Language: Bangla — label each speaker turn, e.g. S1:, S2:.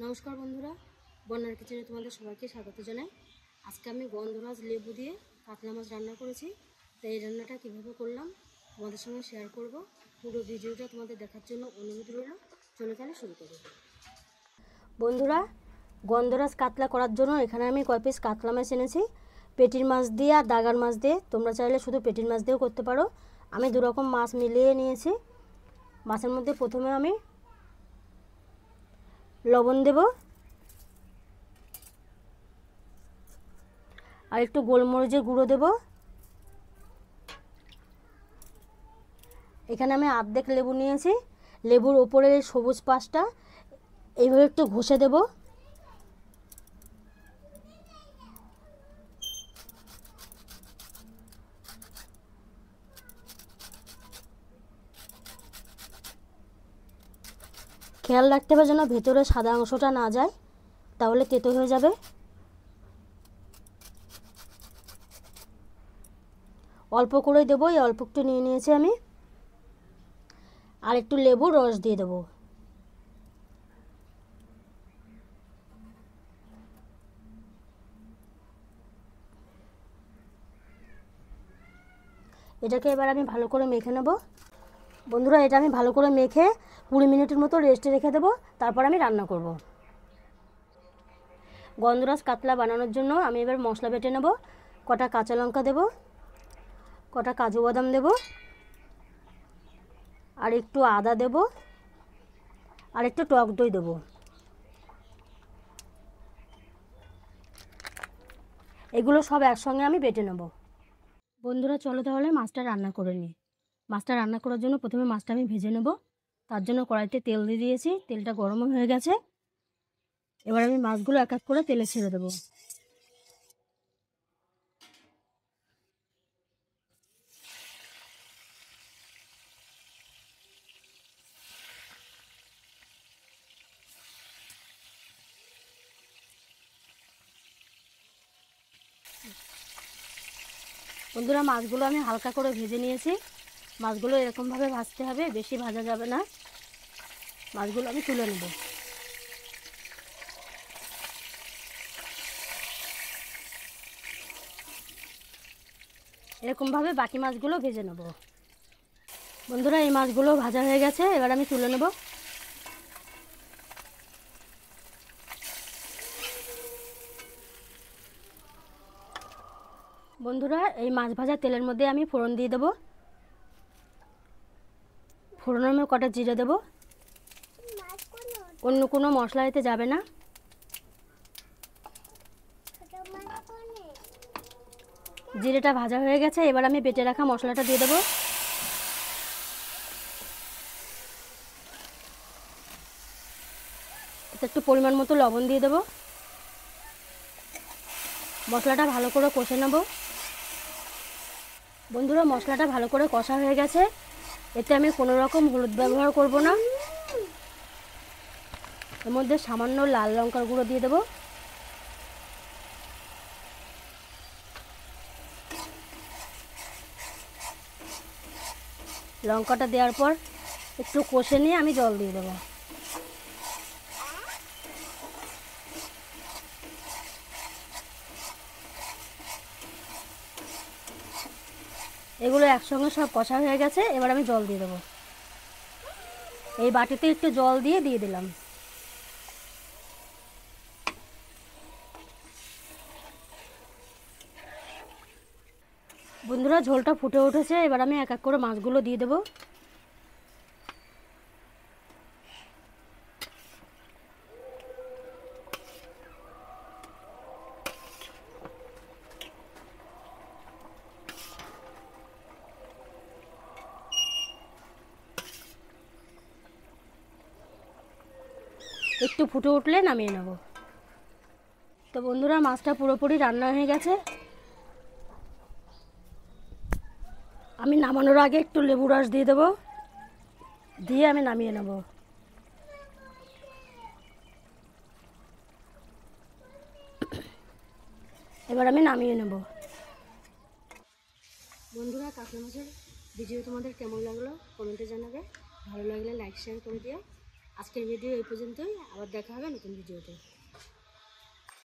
S1: নমস্কার বন্ধুরা, বন্যার কিচেনে তোমাদের সবাইকে স্বাগত জানাই। আজকে আমি গন্ধরাজ লেবু দিয়ে কাতলা মাছ রান্না করেছি। তো এই রান্নাটা কীভাবে করলাম তোমাদের সঙ্গে শেয়ার করব। পুরো ভিডিওটা তোমাদের দেখার জন্য অনুরোধ রইল। চলো তাহলে শুরু করব। বন্ধুরা, গন্ধরাজ কাতলা করার জন্য এখানে আমি কয় পিস কাতলা মাছ এনেছি। পেটির মাছ দিয়ে আর দাগার মাছ দিয়ে, তোমরা চাইলে শুধু পেটির মাছ দিয়েও করতে পারো। আমি দুরকম মাছ মিলিয়ে নিয়েছি। মাছের মধ্যে প্রথমে আমি লবণ দেব, আর একটু গোলমরিচের গুঁড়ো দেব। এখানে আমি অর্ধেক লেবু নিয়েছি। লেবুর ওপরের সবুজ পাশটা এইভাবে একটু ঘষে দেব। খেয়াল রাখতে হবে যেন ভেতরে সাদা অংশটা না যায়, তাহলে তেতো হয়ে যাবে। অল্প করে দেবো, এই অল্প একটু নিয়ে নিয়েছি আমি। আর একটু লেবুর রস দিয়ে দেবো। এটাকে এবার আমি ভালো করে মেখে নেব। বন্ধুরা, এটা আমি ভালো করে মেখে 20 মিনিটের মতো রেস্টে রেখে দেবো, তারপর আমি রান্না করব। গন্ধরাজ কাতলা বানানোর জন্য আমি এবার মশলা বেটে নেব। কটা কাঁচা লঙ্কা দেব, কটা কাজু বাদাম দেব, আর একটু আদা দেব, আর একটু টক দই দেব। এগুলো সব একসঙ্গে আমি বেটে নেব। বন্ধুরা, চলো তাহলে মাছটা রান্না করে নিই। মাছটা রান্না করার জন্য প্রথমে মাছটা আমি ভেজে নেব। তার জন্য কড়াইতে তেল দিয়ে দিয়েছি, তেলটা গরম হয়ে গেছে। এবার আমি মাছগুলো এক এক করে তেলে ছেড়ে দেবো। বন্ধুরা, মাছগুলো আমি হালকা করে ভেজে নিয়েছি। মাছগুলো এরকমভাবে ভাজতে হবে, বেশি ভাজা যাবে না। মাছগুলো আমি তুলে নেব। এরকমভাবে বাকি মাছগুলো ভেজে নেব। বন্ধুরা, এই মাছগুলো ভাজা হয়ে গেছে, এবার আমি তুলে নেব। বন্ধুরা, এই মাছ ভাজা তেলের মধ্যে আমি ফোড়ন দিয়ে দেবো। ফোড়নের মধ্যে কটা জিরে দেবো। অন্য কোনো মশলা এতে যাবে না। জিরেটা ভাজা হয়ে গেছে, এবার আমি বেটে রাখা মশলাটা দিয়ে দেবো। এতে একটু পরিমাণ মতো লবণ দিয়ে দেবো। মশলাটা ভালো করে কষে নেব। বন্ধুরা, মশলাটা ভালো করে কষা হয়ে গেছে। এতে আমি কোনো রকম হলুদ ব্যবহার করব না। এর মধ্যে সামান্য লাল লঙ্কার গুঁড়ো দিয়ে দেবো। লঙ্কাটা দেওয়ার পর একটু কষে নিয়ে আমি জল দিয়ে দেবো। এগুলো একসঙ্গে সব কষা হয়ে গেছে, এবার আমি জল দিয়ে দেবো। এই বাটিতে একটু জল দিয়ে দিলাম। বন্ধুরা, ঝোলটা ফুটে উঠেছে, এবার আমি এক এক করে মাছগুলো দিয়ে দেবো। একটু ফুটে উঠলে নামিয়ে নেব। তো বন্ধুরা, মাছটা পুরোপুরি রান্না হয়ে গেছে। আমি নামানোর আগে একটু লেবু রস দিয়ে দেবো, দিয়ে আমি নামিয়ে নেব। এবার আমি নামিয়ে নেব। বন্ধুরা, কাতলা মাছের ভিডিও তোমাদের কেমন লাগলো কমেন্টে জানাবে। ভালো লাগলে লাইক শেয়ার করে দিও। আজকের ভিডিও এই পর্যন্তই, আবার দেখা হবে নতুন ভিডিওতে।